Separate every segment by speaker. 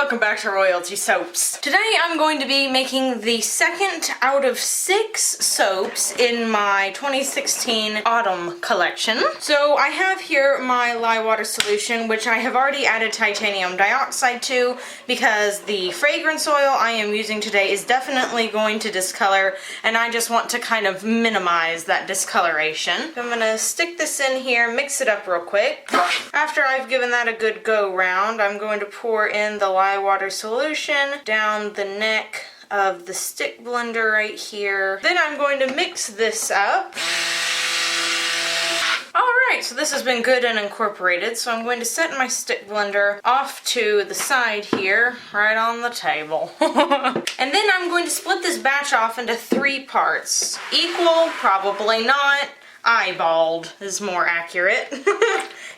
Speaker 1: welcome back to Royalty Soaps. Today I'm going to be making the second out of 6 soaps in my 2016 autumn collection. So I have here my lye water solution, which I have already added titanium dioxide to because the fragrance oil I am using today is definitely going to discolor, and I just want to kind of minimize that discoloration. So I'm going to stick this in here, mix it up real quick. After I've given that a good go round, I'm going to pour in the lye water solution down the neck of the stick blender right here. Then I'm going to mix this up. Alright, so this has been good and incorporated, so I'm going to set my stick blender off to the side here, right on the table. And then I'm going to split this batch off into 3 parts. Equal, probably not. Eyeballed is more accurate.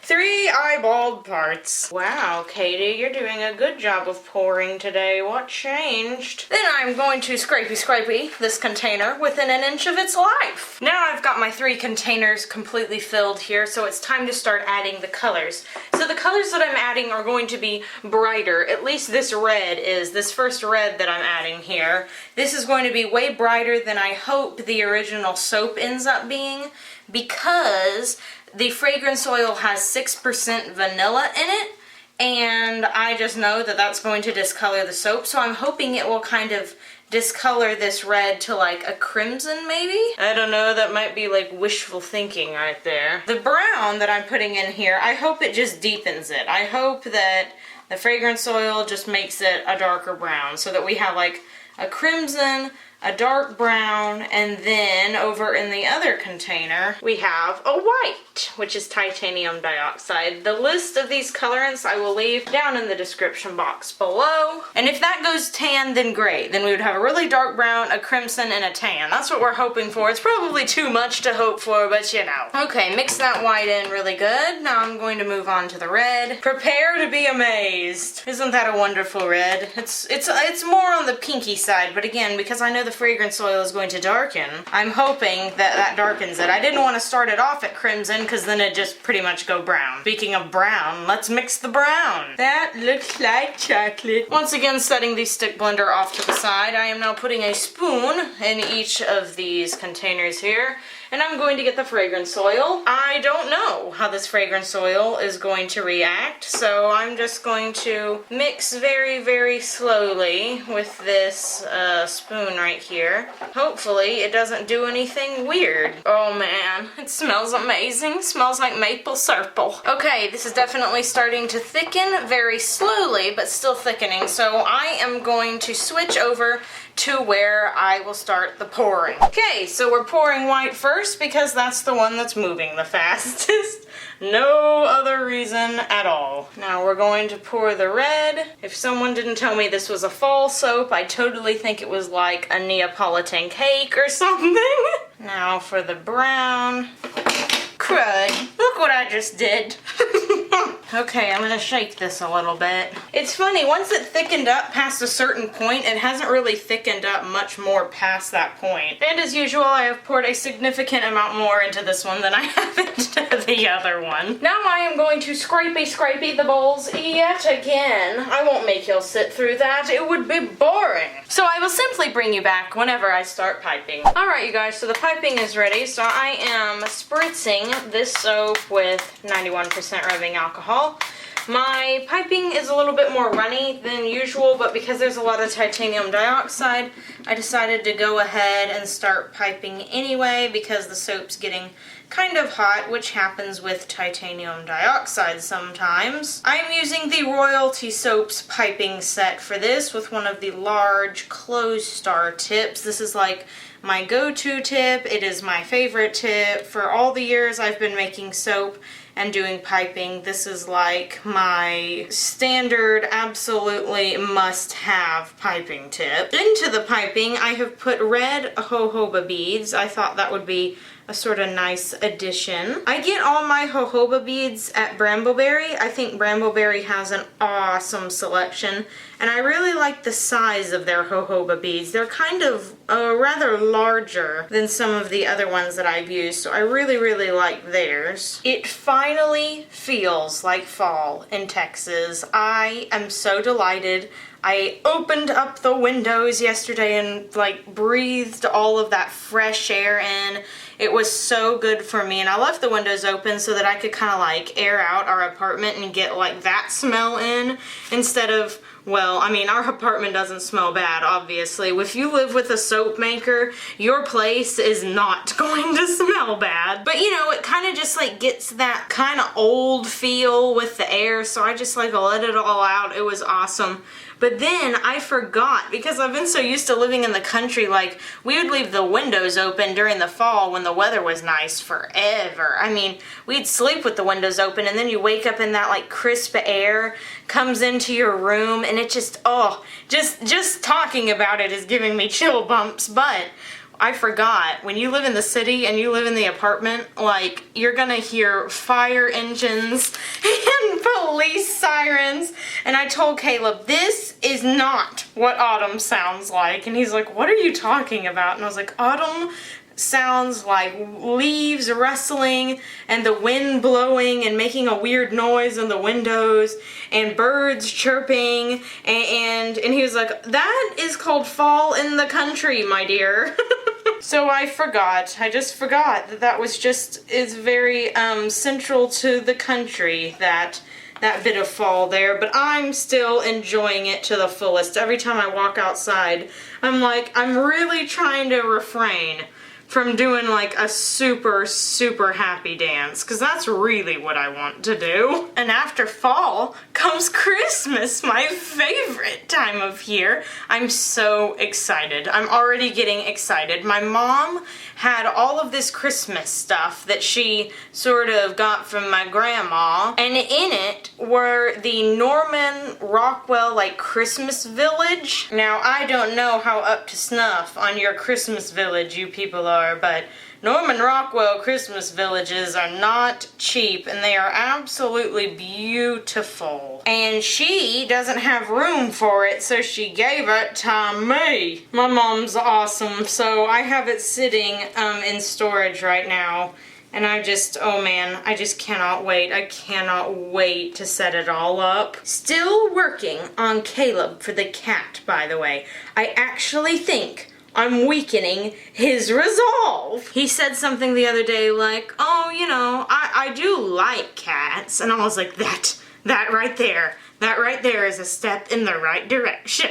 Speaker 1: 3 eyeballed parts. Wow, Katie, you're doing a good job of pouring today. What changed? Then I'm going to scrapey this container within an inch of its life. Now I've got my 3 containers completely filled here, so it's time to start adding the colors. So the colors that I'm adding are going to be brighter. At least this red is, this first red that I'm adding here. This is going to be way brighter than I hope the original soap ends up being, because the fragrance oil has 6% vanilla in it, and I just know that that's going to discolor the soap, so I'm hoping it will kind of discolor this red to like a crimson maybe? I don't know, that might be like wishful thinking right there. The brown that I'm putting in here, I hope it just deepens it. I hope that the fragrance oil just makes it a darker brown so that we have like a crimson, a dark brown, and then over in the other container we have a white, which is titanium dioxide. The list of these colorants I will leave down in the description box below. And if that goes tan, then great. Then we would have a really dark brown, a crimson, and a tan. That's what we're hoping for. It's probably too much to hope for, but you know. Okay, mix that white in really good. Now I'm going to move on to the red. Prepare to be amazed. Isn't that a wonderful red? It's more on the pinky side, but again, because I know the fragrance oil is going to darken, I'm hoping that that darkens it. I didn't want to start it off at crimson because then it'd just pretty much go brown. Speaking of brown, let's mix the brown. That looks like chocolate. Once again, setting the stick blender off to the side, I am now putting a spoon in each of these containers here, and I'm going to get the fragrance oil. I don't know how this fragrance oil is going to react, so I'm just going to mix very, very slowly with this spoon right here. Hopefully it doesn't do anything weird. Oh man, it smells amazing. Smells like maple syrup. Okay, this is definitely starting to thicken very slowly, but still thickening, so I am going to switch over to where I will start the pouring. Okay, so we're pouring white first because that's the one that's moving the fastest. No other reason at all. Now we're going to pour the red. If someone didn't tell me this was a fall soap, I totally think it was like a Neapolitan cake or something. Now for the brown. Crud. Look what I just did. Okay, I'm gonna shake this a little bit. It's funny, once it thickened up past a certain point, it hasn't really thickened up much more past that point. And as usual, I have poured a significant amount more into this one than I have into the other one. Now I am going to scrapey the bowls yet again. I won't make y'all sit through that. It would be boring. So I will simply bring you back whenever I start piping. Alright you guys, so the piping is ready. So I am spritzing this soap with 91% rubbing alcohol. My piping is a little bit more runny than usual, but because there's a lot of titanium dioxide, I decided to go ahead and start piping anyway because the soap's getting kind of hot, which happens with titanium dioxide sometimes. I'm using the Royalty Soaps piping set for this with one of the large closed star tips. This is like my go-to tip. It is my favorite tip. For all the years I've been making soap and doing piping, this is like my standard, absolutely must-have piping tip. Into the piping, I have put red jojoba beads. I thought that would be a sort of nice addition. I get all my jojoba beads at Brambleberry. I think Brambleberry has an awesome selection, and I really like the size of their jojoba beads. They're kind of rather larger than some of the other ones that I've used, so I really, really like theirs. It finally feels like fall in Texas. I am so delighted. I opened up the windows yesterday and like breathed all of that fresh air in. It was so good for me, and I left the windows open so that I could kind of like air out our apartment and get like that smell in instead of, well, I mean, our apartment doesn't smell bad, obviously. If you live with a soap maker, your place is not going to smell bad. But you know, it kind of just like gets that kind of old feel with the air, so I just like let it all out. It was awesome. But then I forgot, because I've been so used to living in the country, like we would leave the windows open during the fall when the weather was nice forever. I mean, we'd sleep with the windows open, and then you wake up and that like crisp air comes into your room, and it just, oh, just talking about it is giving me chill bumps. But I forgot, when you live in the city and you live in the apartment, like, you're gonna hear fire engines and police sirens. And I told Caleb, this is not what autumn sounds like. And he's like, what are you talking about? And I was like, autumn sounds like leaves rustling and the wind blowing and making a weird noise in the windows and birds chirping, and he was like, that is called fall in the country, my dear. So I just forgot that was just, is very central to the country, that bit of fall there, but I'm still enjoying it to the fullest. Every time I walk outside, I'm like, I'm really trying to refrain from doing like a super, super happy dance, because that's really what I want to do. And after fall comes Christmas, my favorite time of year. I'm so excited. I'm already getting excited. My mom had all of this Christmas stuff that she sort of got from my grandma, and in it were the Norman Rockwell like Christmas village. Now, I don't know how up to snuff on your Christmas village you people are, but Norman Rockwell Christmas villages are not cheap, and they are absolutely beautiful. And she doesn't have room for it, so she gave it to me. My mom's awesome, so I have it sitting in storage right now. And I just, oh man, I just cannot wait. I cannot wait to set it all up. Still working on Caleb for the cat, by the way. I actually think I'm weakening his resolve. He said something the other day like, oh, you know, I do like cats. And I was like, that right there is a step in the right direction.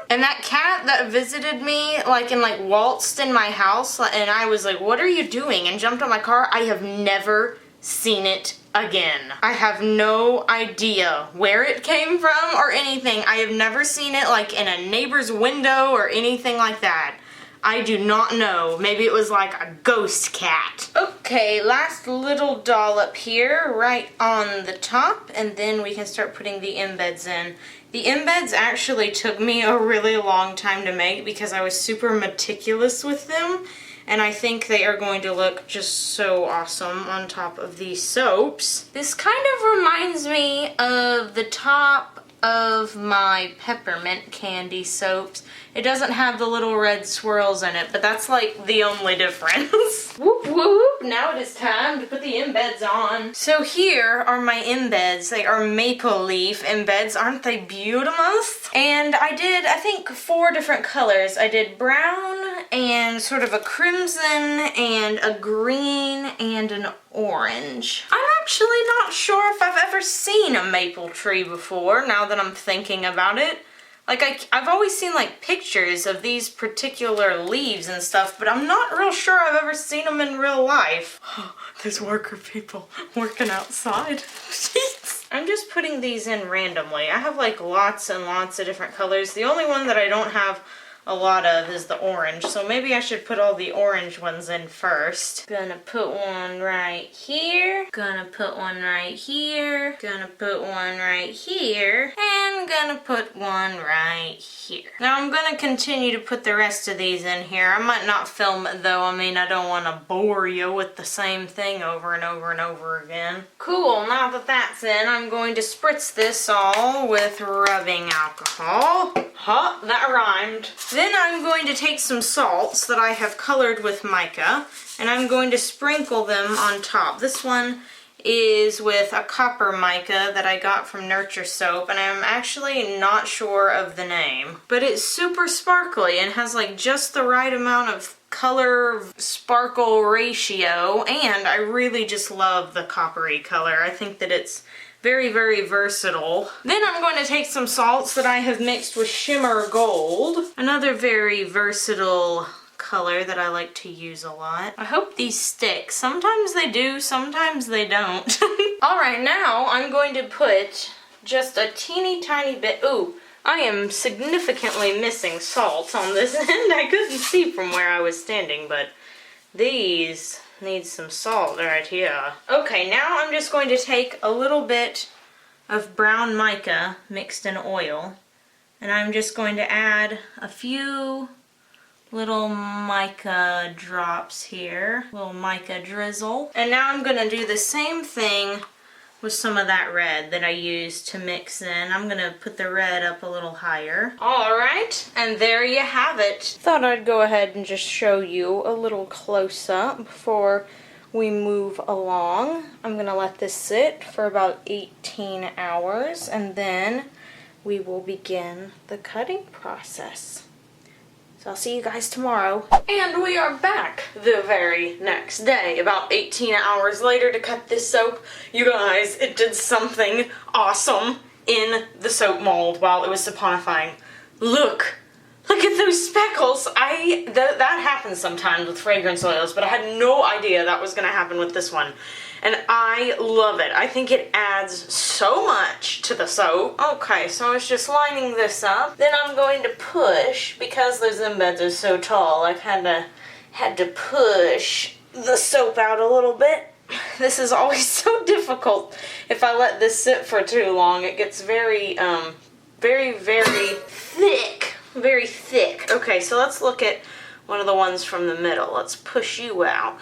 Speaker 1: And that cat that visited me, like, and like waltzed in my house, and I was like, what are you doing? And jumped on my car. I have never seen it again. I have no idea where it came from or anything. I have never seen it like in a neighbor's window or anything like that. I do not know. Maybe it was like a ghost cat. Okay, last little dollop here, right on the top, and then we can start putting the embeds in. The embeds actually took me a really long time to make because I was super meticulous with them, and I think they are going to look just so awesome on top of these soaps. This kind of reminds me of the top of my peppermint candy soaps. It doesn't have the little red swirls in it, but that's like the only difference. Whoop whoop, now it is time to put the embeds on. So here are my embeds. They are maple leaf embeds. Aren't they beautiful? And I did, I think, 4 different colors. I did brown and sort of a crimson and a green and an orange. I'm actually not sure if I've ever seen a maple tree before, now that I'm thinking about it. Like, I've always seen, like, pictures of these particular leaves and stuff, but I'm not real sure I've ever seen them in real life. There's worker people working outside. Jeez. I'm just putting these in randomly. I have, like, lots and lots of different colors. The only one that I don't have a lot of is the orange, so maybe I should put all the orange ones in first. Gonna put one right here, gonna put one right here, gonna put one right here, and gonna put one right here. Now I'm gonna continue to put the rest of these in here. I might not film it though. I mean, I don't want to bore you with the same thing over and over and over again. Cool, now that that's in, I'm going to spritz this all with rubbing alcohol. Huh, that rhymed. Then I'm going to take some salts that I have colored with mica, and I'm going to sprinkle them on top. This one is with a copper mica that I got from Nurture Soap, and I'm actually not sure of the name. But it's super sparkly and has like just the right amount of color sparkle ratio, and I really just love the coppery color. I think that it's very, very versatile. Then I'm going to take some salts that I have mixed with Shimmer Gold, another very versatile color that I like to use a lot. I hope these stick. Sometimes they do, sometimes they don't. Alright, now I'm going to put just a teeny tiny bit. Ooh, I am significantly missing salt on this end. I couldn't see from where I was standing, but these need some salt right here. Okay, now I'm just going to take a little bit of brown mica mixed in oil, and I'm just going to add a few little mica drops here, little mica drizzle. And now I'm gonna do the same thing with some of that red that I used to mix in. I'm gonna put the red up a little higher. Alright, and there you have it. Thought I'd go ahead and just show you a little close-up before we move along. I'm gonna let this sit for about 18 hours, and then we will begin the cutting process. So I'll see you guys tomorrow. And we are back the very next day, about 18 hours later, to cut this soap. You guys, it did something awesome in the soap mold while it was saponifying. Look at those speckles. That happens sometimes with fragrance oils, but I had no idea that was gonna happen with this one. And I love it. I think it adds so much to the soap. Okay, so I was just lining this up. Then I'm going to push, because those embeds are so tall, I've had to push the soap out a little bit. This is always so difficult. If I let this sit for too long, it gets very, very thick. Very thick. Okay, so let's look at one of the ones from the middle. Let's push you out.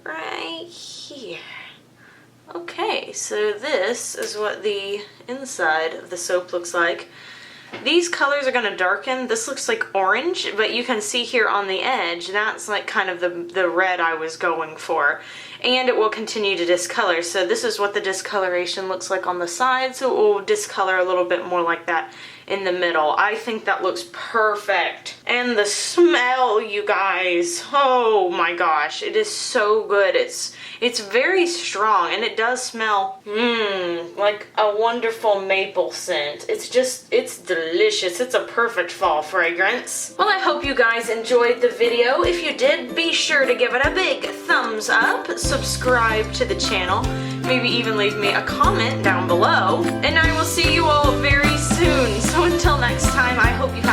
Speaker 1: Right here. Okay, so this is what the inside of the soap looks like. These colors are going to darken. This looks like orange, but you can see here on the edge, that's like kind of the red I was going for. And it will continue to discolor. So this is what the discoloration looks like on the side, so it will discolor a little bit more like that in the middle. I think that looks perfect. And the smell, you guys, oh my gosh, it is so good. It's very strong, and it does smell like a wonderful maple scent. It's delicious. It's a perfect fall fragrance. Well, I hope you guys enjoyed the video. If you did, be sure to give it a big thumbs up, subscribe to the channel, maybe even leave me a comment down below, and I will see you all very soon. So until next time, I hope you have